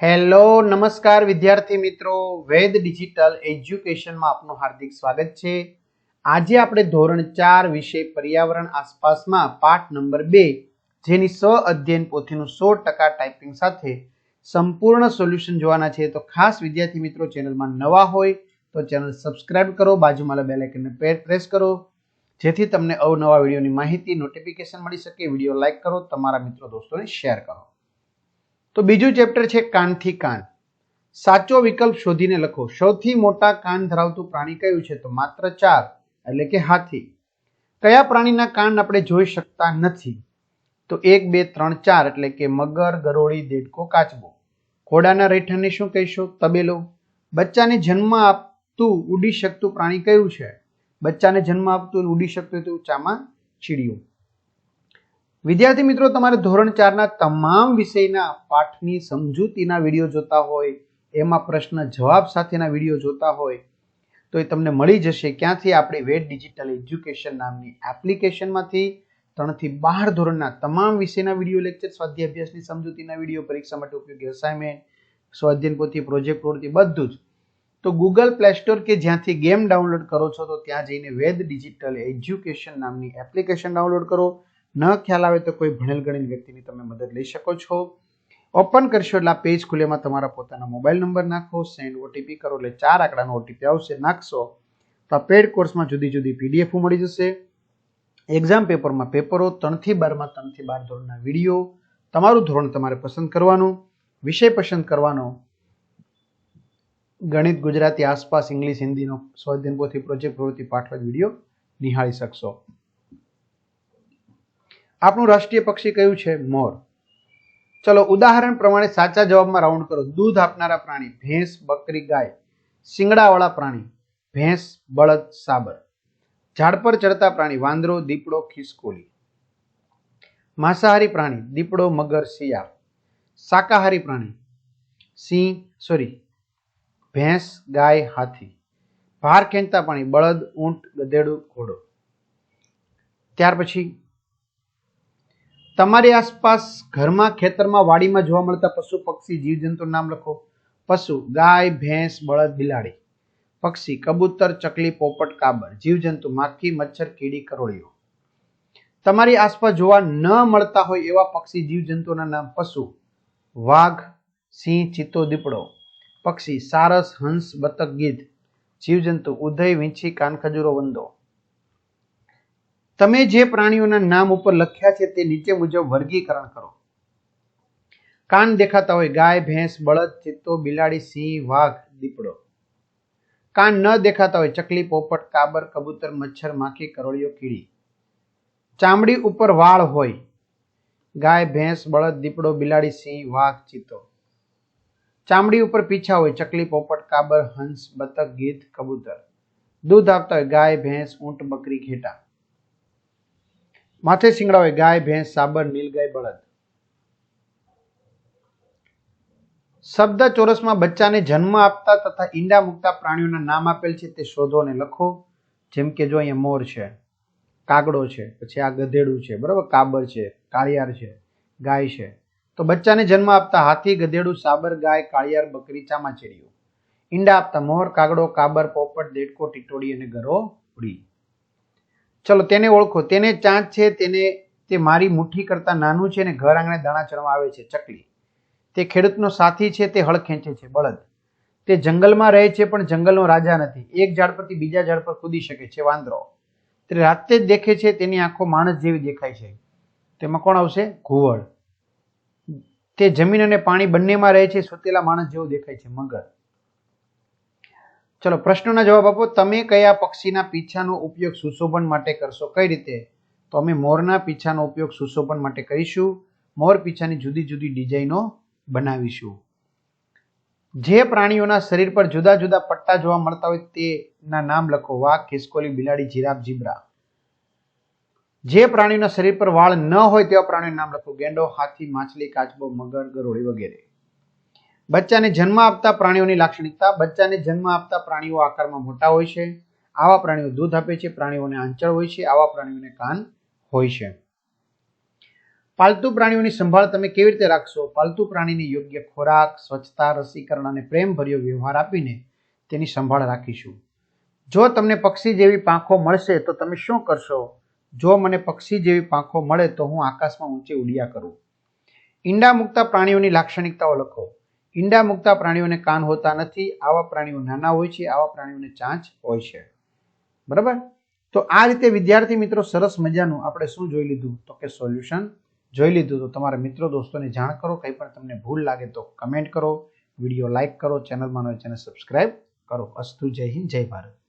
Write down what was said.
Hello નમસ્કાર વિદ્યાર્થી મિત્રો, વેદ ડિજિટલ એજ્યુકેશનમાં આપનું હાર્દિક સ્વાગત છે। આજે આપણે ધોરણ 4 વિષય પર્યાવરણ આસપાસમાં પાઠ નંબર 2 જેની સ્વ અધ્યયન પોથીનું 100% ટાઈપિંગ સાથે સંપૂર્ણ સોલ્યુશન જોવાના છે। તો ખાસ વિદ્યાર્થી મિત્રો, ચેનલમાં નવા હોય તો ચેનલ સબસ્ક્રાઇબ કરો, બાજુમાં બેલ આઇકનને પ્રેસ કરો જેથી તમને અવનવા વિડીયોની માહિતી નોટિફિકેશન મળી શકે। વિડીયો લાઈક કરો, તમારા મિત્રો દોસ્તોને શેર કરો। તો બીજું ચેપ્ટર છે કાનથી કાન। સાચો વિકલ્પ શોધીને લખો। સૌથી મોટા કાન ધરાવતું પ્રાણી કયું છે? તો માત્ર 4 એટલે કે હાથી। કયા પ્રાણીના કાન આપણે જોઈ શકતા નથી? તો 1 2 3 4 એટલે કે મગર, ગરોળી, દેડકો, કાચબો। ઘોડાના રહેઠાણને શું કહીશું? તબેલો। બચ્ચાને જન્મ આપતું ઉડી શકતું પ્રાણી કયું છે? બચ્ચાને જન્મ આપતું ઉડી શકતું તો ચામાચીડિયું। વિદ્યાર્થી મિત્રો, તમારે ધોરણ 4 ના તમામ વિષયના પાઠની સમજૂતીના વિડીયો જોતા હોય, એમાં પ્રશ્ન જવાબ સાથેના વિડીયો જોતા હોય તો એ તમને મળી જશે। ક્યાંથી? આપણી વેદ ડિજિટલ એજ્યુકેશન નામની એપ્લિકેશનમાંથી 3 થી 12 ધોરણના તમામ વિષયના વિડીયો લેક્ચર, સ્વાધ્યાય અભ્યાસની સમજૂતીના વિડીયો, પરીક્ષા માટે ઉપયોગી અસાઇનમેન્ટ, સ્વાધ્યાયન પોથી, પ્રોજેક્ટ પ્રવૃત્તિ બધું જ। તો ગૂગલ પ્લે સ્ટોર કે જ્યાંથી ગેમ ડાઉનલોડ કરો છો તો ત્યાં જઈને વેદ ડિજિટલ એજ્યુકેશન નામની એપ્લિકેશન ડાઉનલોડ કરો। ન ખ્યાલ આવે તો કોઈ ભણેલ ગણેલ વ્યક્તિની તમે મદદ લઈ શકો છો। ઓપન કરશો એટલે આ પેજ ખુલે, એમાં તમારા પોતાના મોબાઈલ નંબર નાખો, સેન્ડ ઓટીપી કરો એટલે 4 આંકડાનો ઓટીપી આવશે, નાખશો તો આ પેડ કોર્સમાં જુદી જુદી પીડીએફ મળી જશે। એક્ઝામ પેપરમાં પેપરો, 3 થી 12 માં 3 થી 12 ધોરણના વિડીયો, તમારું ધોરણ તમારે પસંદ કરવાનું, વિષય પસંદ કરવાનો, ગણિત, ગુજરાતી, આસપાસ, ઇંગ્લિશ, હિન્દીનો સ્વાધ્યાયન પોથી, પ્રોજેક્ટ પ્રવૃત્તિ, પાઠવાદ વિડીયો નિહાળી શકશો। આપણું રાષ્ટ્રીય પક્ષી કયું છે? મોર। ચલો ઉદાહરણ પ્રમાણે સાચા જવાબમાં રાઉન્ડ કરો। દૂધ આપનારા પ્રાણી ભેંસ, બકરી, ગાય। શિંગડાવાળા પ્રાણી ભેંસ, બળદ, સાબર। ઝાડ પર ચડતા પ્રાણી વાંદરો, દીપડો, ખિસકોલી। માંસાહારી પ્રાણી દીપડો, મગર, શિયાળ। શાકાહારી પ્રાણી ભેંસ, ગાય, હાથી। ભાર ખેંચતા પ્રાણી બળદ, ઊંટ, ગધેડું, ઘોડો। ત્યાર પછી તમારી આસપાસ ઘરમાં, ખેતરમાં, વાડીમાં જોવા મળતા પશુ, પક્ષી, જીવજંતુનું નામ લખો। પશુ ગાય, ભેંસ, બળદ, બિલાડી। પક્ષી કબૂતર, ચકલી, પોપટ, કાબર। જીવજંતુ માખી, મચ્છર, કીડી, કરોળીઓ। તમારી આસપાસ જોવા ન મળતા હોય એવા પક્ષી, જીવજંતુના નામ। પશુ વાઘ, સિંહ, ચિત્તો, દીપડો। પક્ષી સારસ, હંસ, બતક, ગીધ। જીવજંતુ ઉધઈ, વીંછી, કાનખજૂરો, વંદો। તમે જે પ્રાણીઓના નામ ઉપર લખ્યા છે તે નીચે મુજબ વર્ગીકરણ કરો। કાન દેખાતા હોય ગાય, ભેંસ, બળદ, ચિત્તો, બિલાડી, સિંહ, વાઘ, દીપડો। કાન ન દેખાતા હોય ચકલી, પોપટ, કાબર, કબૂતર, મચ્છર, માખી, કરોળીઓ, કીડી। ચામડી ઉપર વાળ હોય ગાય, ભેંસ, બળદ, દીપડો, બિલાડી, સિંહ, વાઘ, ચિત્તો। ચામડી ઉપર પીછા હોય ચકલી, પોપટ, કાબર, હંસ, બતક, ગીધ, કબૂતર। દૂધ આપતા હોય ગાય, ભેંસ, ઊંટ, બકરી, ઘેટા। માથે શિંગડા હોય ગાય, ભેંસ, સાબર, નીલગાય, બળદ। શબ્દ ચોરસમાં બચ્ચાને જન્મ આપતા તથા ઈંડા મૂકતા પ્રાણીઓના નામ આપેલ છે તે શોધો અને લખો। જેમ કે જો અહીંયા મોર છે, કાગડો છે, પછી આ ગધેડું છે, બરાબર, કાબર છે, કાળિયાર છે, ગાય છે। તો બચ્ચાને જન્મ આપતા હાથી, ગધેડું, સાબર, ગાય, કાળિયાર, બકરી, ચામાચીડિયું। ઈંડા આપતા મોર, કાગડો, કાબર, પોપટ, દેડકો, ટીટોડી અને ગરોળી। ચલો તેને ઓળખો। તેને ચાંચ છે, તે મારી મુઠ્ઠી કરતા નાનું છે અને ઘર આંગણે દાણા ચણવા આવે છે। ચકલી તે ખેડૂતનો સાથી છે, તે હળ ખેંચે છે। બળદ તે જંગલમાં રહે છે પણ જંગલનો રાજા નથી, એક ઝાડ પરથી બીજા ઝાડ પર કૂદી શકે છે। વાંદરો તે રાતે જ દેખે છે, તેની આંખો માણસ જેવી દેખાય છે, તેમાં કોણ આવશે? ઘુવડ તે જમીન અને પાણી બંનેમાં રહે છે, સુતેલા માણસ જેવો દેખાય છે। મગર। ચલો પ્રશ્નોના જવાબ આપો। તમે કયા પક્ષીના પીછાનો ઉપયોગ સુશોભન માટે કરશો? કઈ રીતે? તો અમે મોરના પીછાનો ઉપયોગ સુશોભન માટે કરીશું। મોર પીછાની જુદી જુદી ડિઝાઇનો બનાવીશું। જે પ્રાણીઓના શરીર પર જુદા જુદા પટ્ટા જોવા મળતા હોય તેના નામ લખો। વાઘ, ખિસકોલી, બિલાડી, જીરાફ, ઝીબ્રા। જે પ્રાણીઓના શરીર પર વાળ ન હોય તેવા પ્રાણીઓના નામ લખો। ગેંડો, હાથી, માછલી, કાચબો, મગર, ગરોળી વગેરે। બચ્ચાને જન્મ આપતા પ્રાણીઓની લાક્ષણિકતા। બચ્ચાને જન્મ આપતા પ્રાણીઓ આકારમાં મોટા હોય છે, આવા પ્રાણીઓ દૂધ આપે છે। પ્રાણીઓને આંચળ હોય છે, આવા પ્રાણીઓને કાન હોય છે। પાલતુ પ્રાણીઓની સંભાળ તમે કેવી રીતે રાખશો? પાલતુ પ્રાણીને યોગ્ય ખોરાક, સ્વચ્છતા, રસીકરણ અને પ્રેમભર્યો વ્યવહાર આપીને તેની સંભાળ રાખીશું. જો તમને પક્ષી જેવી પાંખો મળશે તો તમે શું કરશો? જો મને પક્ષી જેવી પાંખો મળે તો હું આકાશમાં ઊંચે ઉડ્યા કરું. ઈંડા મૂકતા પ્રાણીઓની લાક્ષણિકતાઓ લખો. ઈંડા મૂકતા પ્રાણીઓને કાન હોતા નથી. આવા પ્રાણીઓ નાના હોય છે. આવા પ્રાણીઓને ચાંચ હોય છે. બરાબર? તો આ રીતે વિદ્યાર્થી મિત્રો સરસ મજાનું આપણે શું જોઈ લીધું? તો કે સોલ્યુશન જોઈ લીધું. તો તમારા મિત્રો દોસ્તોને જાણ કરો. કંઈ પણ તમને ભૂલ લાગે તો કમેન્ટ કરો, વિડીયો લાઈક કરો, ચેનલમાં ન હોય ચેનલ સબસ્ક્રાઈબ કરો. અસ્તુ. જય હિન્દ, જય ભારત.